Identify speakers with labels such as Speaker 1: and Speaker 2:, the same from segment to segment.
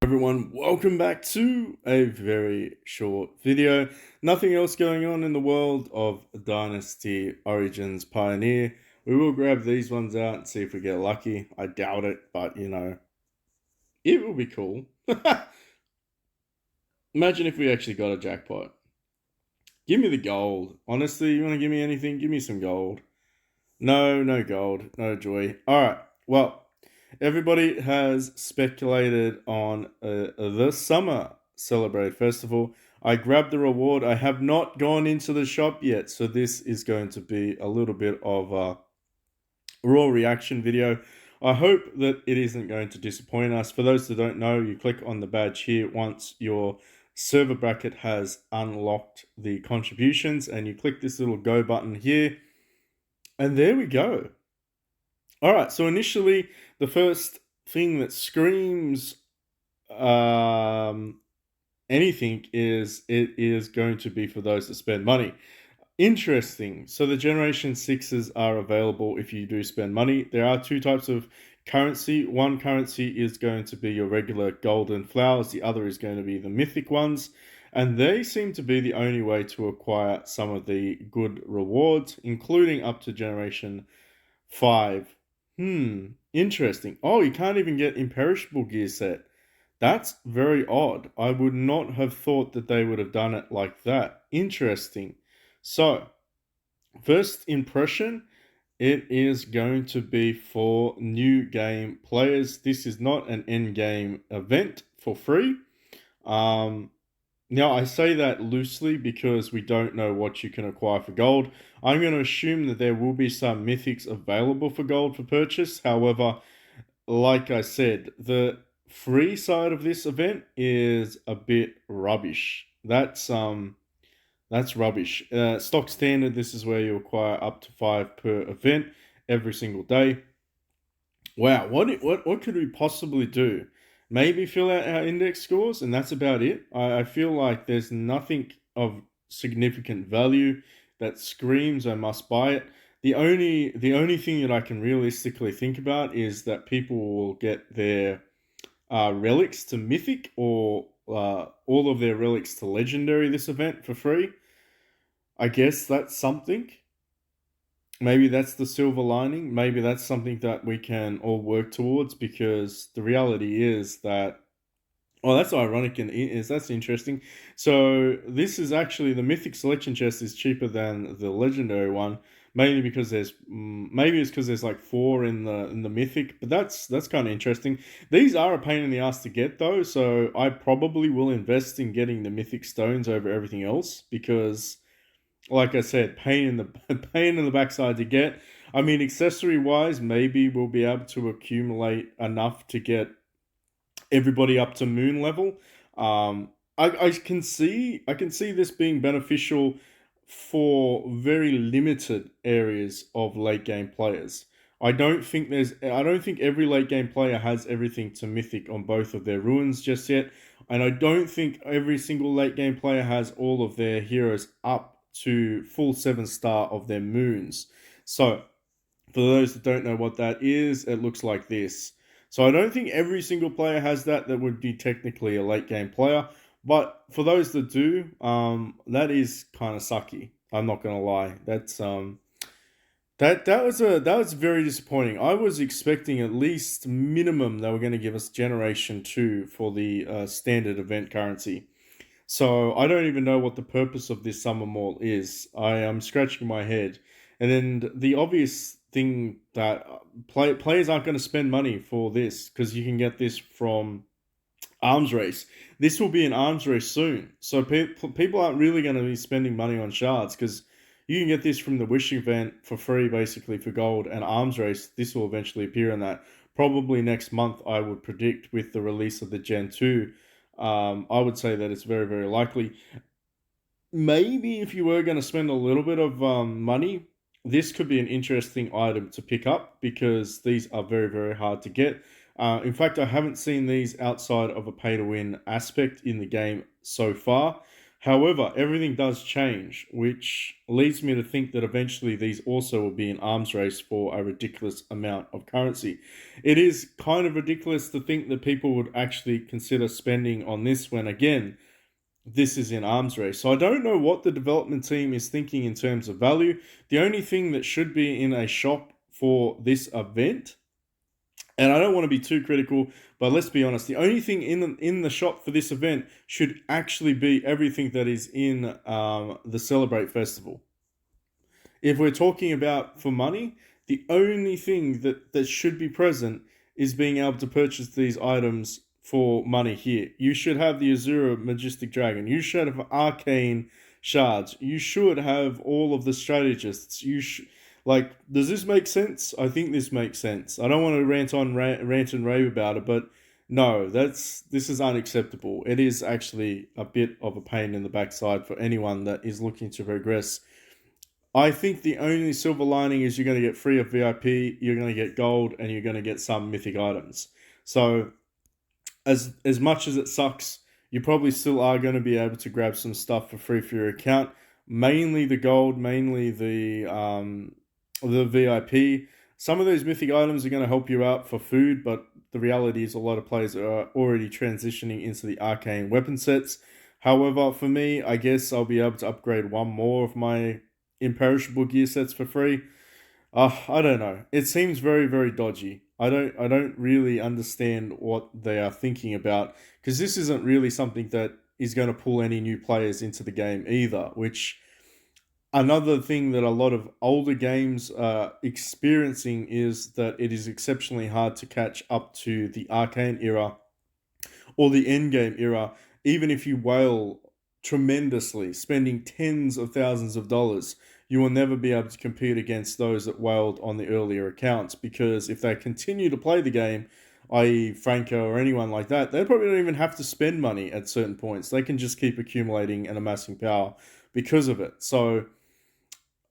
Speaker 1: Everyone, welcome back to a very short video. Nothing else going on in the world of Dynasty Origins Pioneer. We will grab these ones out and see if we get lucky. I doubt it, but it will be cool. Imagine if we actually got a jackpot. Give me the gold. Honestly, you want to give me anything? Give me some gold. No gold, no joy. All right, well, everybody has speculated on the Summer Celebrate Festival. I grabbed the reward. I have not gone into the shop yet, so this is going to be a little bit of a raw reaction video. I hope that it isn't going to disappoint us. For those that don't know, you click on the badge here once your server bracket has unlocked the contributions, and you click this little go button here, and there we go. All right, so initially, the first thing that screams anything is it is going to be for those that spend money. Interesting. So the Generation 6s are available if you do spend money. There are two types of currency. One currency is going to be your regular golden flowers. The other is going to be the mythic ones. And they seem to be the only way to acquire some of the good rewards, including up to Generation 5. Interesting. Oh, you can't even get imperishable gear set. That's very odd. I would not have thought that they would have done it like that. Interesting. So, first impression, it is going to be for new game players. This is not an end game event for free. Um, Now, I say that loosely because we don't know what you can acquire for gold. I'm going to assume that there will be some mythics available for gold for purchase. However, like I said, the free side of this event is a bit rubbish. That's rubbish. Stock standard, this is where you acquire up to 5 per event every single day. Wow, what could we possibly do? Maybe fill out our index scores, and that's about it. I feel like there's nothing of significant value that screams I must buy it. The only thing that I can realistically think about is that people will get their relics to mythic, or all of their relics to legendary this event for free. I guess that's something. Maybe that's the silver lining. Maybe that's something that we can all work towards, because the reality is that, oh, that's ironic and is that's interesting. So this is actually, the mythic selection chest is cheaper than the legendary one, mainly because maybe it's because there's like 4 in the mythic, but that's kind of interesting. These are a pain in the ass to get though, so I probably will invest in getting the mythic stones over everything else, because like I said, pain in the pain in the backside to get. I mean, accessory wise, maybe we'll be able to accumulate enough to get everybody up to moon level. I can see this being beneficial for very limited areas of late game players. I don't think every late game player has everything to mythic on both of their ruins just yet. And I don't think every single late game player has all of their heroes up to full 7-star of their moons. So for those that don't know what that is, it looks like this. So I don't think every single player has that would be technically a late game player. But for those that do, that is kind of sucky. I'm not gonna lie. That was very disappointing. I was expecting at least minimum they were going to give us Generation 2 for the standard event currency. So I don't even know what the purpose of this summer mall is. I am scratching my head. And then the obvious thing that players aren't going to spend money for this, because you can get this from arms race. This will be an arms race soon. So people aren't really going to be spending money on shards, because you can get this from the wish event for free, basically for gold, and arms race. This will eventually appear in that. Probably next month, I would predict, with the release of the Gen 2. I would say that it's very, very likely. Maybe if you were going to spend a little bit of money, this could be an interesting item to pick up, because these are very, very hard to get. In fact, I haven't seen these outside of a pay to win aspect in the game so far. However, everything does change, which leads me to think that eventually these also will be an arms race for a ridiculous amount of currency. It is kind of ridiculous to think that people would actually consider spending on this when, again, this is an arms race. So I don't know what the development team is thinking in terms of value. The only thing that should be in a shop for this event, and I don't want to be too critical, but let's be honest, the only thing in the shop for this event should actually be everything that is in the Celebrate Festival. If we're talking about for money, the only thing that should be present is being able to purchase these items for money here. You should have the Azura Majestic Dragon. You should have Arcane Shards. You should have all of the strategists. Does this make sense? I think this makes sense. I don't want to rant and rave about it, but no, this is unacceptable. It is actually a bit of a pain in the backside for anyone that is looking to progress. I think the only silver lining is you're going to get free of VIP, you're going to get gold, and you're going to get some mythic items. So as much as it sucks, you probably still are going to be able to grab some stuff for free for your account. Mainly the gold, mainly the VIP. Some of those mythic items are going to help you out for food, but the reality is a lot of players are already transitioning into the arcane weapon sets. However, for me, I guess I'll be able to upgrade one more of my imperishable gear sets for free. I don't know. It seems very, very dodgy. I don't really understand what they are thinking about, because this isn't really something that is going to pull any new players into the game either, which another thing that a lot of older games are experiencing is that it is exceptionally hard to catch up to the arcane era or the endgame era, even if you whale tremendously, spending tens of thousands of dollars, you will never be able to compete against those that whaled on the earlier accounts, because if they continue to play the game, i.e., Franco or anyone like that, they probably don't even have to spend money at certain points. They can just keep accumulating and amassing power because of it. So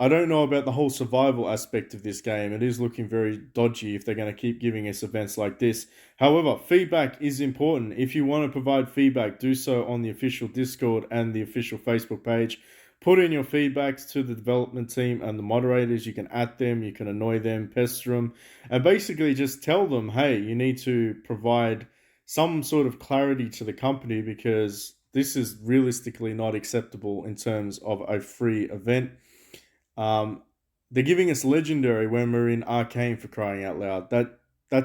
Speaker 1: I don't know about the whole survival aspect of this game. It is looking very dodgy if they're going to keep giving us events like this. However, feedback is important. If you want to provide feedback, do so on the official Discord and the official Facebook page. Put in your feedbacks to the development team and the moderators. You can at them, you can annoy them, pester them, and basically just tell them, hey, you need to provide some sort of clarity to the company, because this is realistically not acceptable in terms of a free event. um, they're giving us legendary when we're in arcane, for crying out loud. That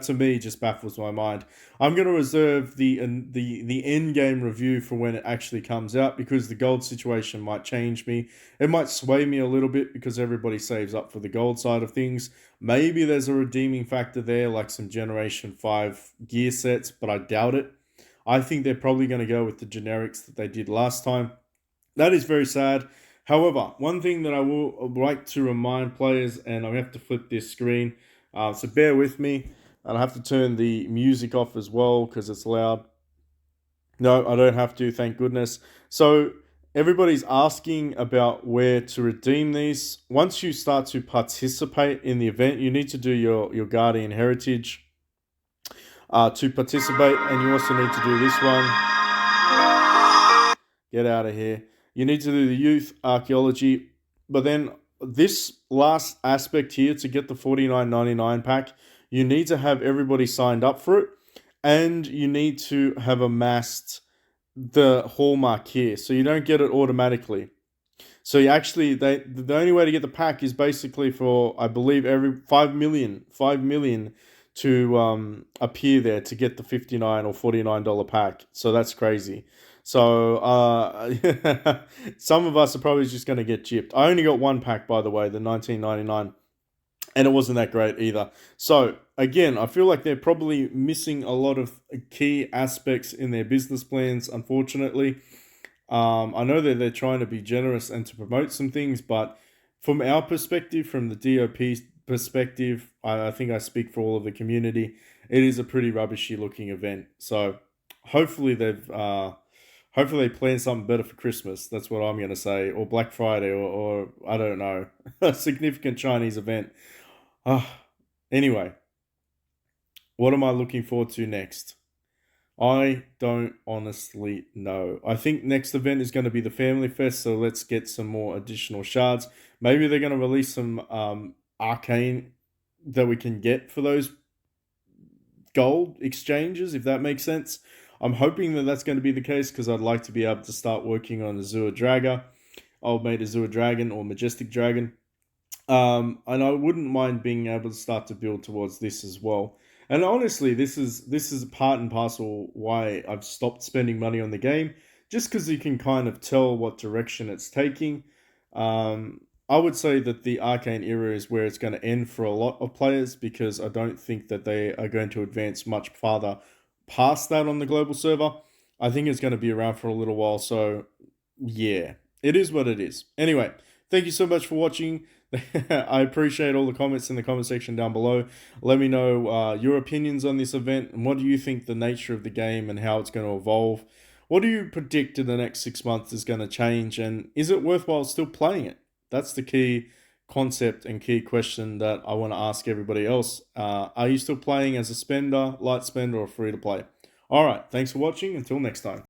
Speaker 1: to me just baffles my mind. I'm going to reserve the end game review for when it actually comes out, because the gold situation might change me. It might sway me a little bit because everybody saves up for the gold side of things. Maybe there's a redeeming factor there, like some Generation 5 gear sets, but I doubt it. I think they're probably going to go with the generics that they did last time. That is very sad. However, one thing that I will like to remind players, and I have to flip this screen, so bear with me, and I have to turn the music off as well because it's loud. No, I don't have to, thank goodness. So, everybody's asking about where to redeem these. Once you start to participate in the event, you need to do your Guardian Heritage to participate, and you also need to do this one. Get out of here. You need to do the youth archaeology, but then this last aspect here, to get the 49.99 pack, you need to have everybody signed up for it, and you need to have amassed the hallmark here, so you don't get it automatically. So you actually, the only way to get the pack is basically for, I believe, every 5 million to appear there to get the $59 or $49 pack. So that's crazy. So some of us are probably just going to get gypped. I only got one pack, by the way, the 1999, and it wasn't that great either. So again, I feel like they're probably missing a lot of key aspects in their business plans, unfortunately. I know that they're trying to be generous and to promote some things, but from our perspective, from the D.O.P perspective, I think I speak for all of the community. It is a pretty rubbishy looking event. So hopefully hopefully they plan something better for Christmas. That's what I'm going to say, or Black Friday, or I don't know, a significant Chinese event. Anyway, what am I looking forward to next? I don't honestly know. I think next event is going to be the Family Fest, so let's get some more additional shards. Maybe they're going to release some arcane that we can get for those gold exchanges, if that makes sense. I'm hoping that that's going to be the case because I'd like to be able to start working on Azure Draga, Old Mate Azure Dragon, or Majestic Dragon. And I wouldn't mind being able to start to build towards this as well. And honestly, this is part and parcel why I've stopped spending money on the game, just because you can kind of tell what direction it's taking. I would say that the Arcane era is where it's going to end for a lot of players because I don't think that they are going to advance much farther past that on the global server. I think it's going to be around for a little while. So yeah, it is what it is. Anyway, thank you so much for watching. I appreciate all the comments in the comment section down below. Let me know your opinions on this event and what do you think the nature of the game and how it's going to evolve. What do you predict in the next 6 months is going to change, and is it worthwhile still playing it? That's the key concept and key question that I want to ask everybody else. Are you still playing as a spender, light spender, or free to play? All right, thanks for watching. Until next time.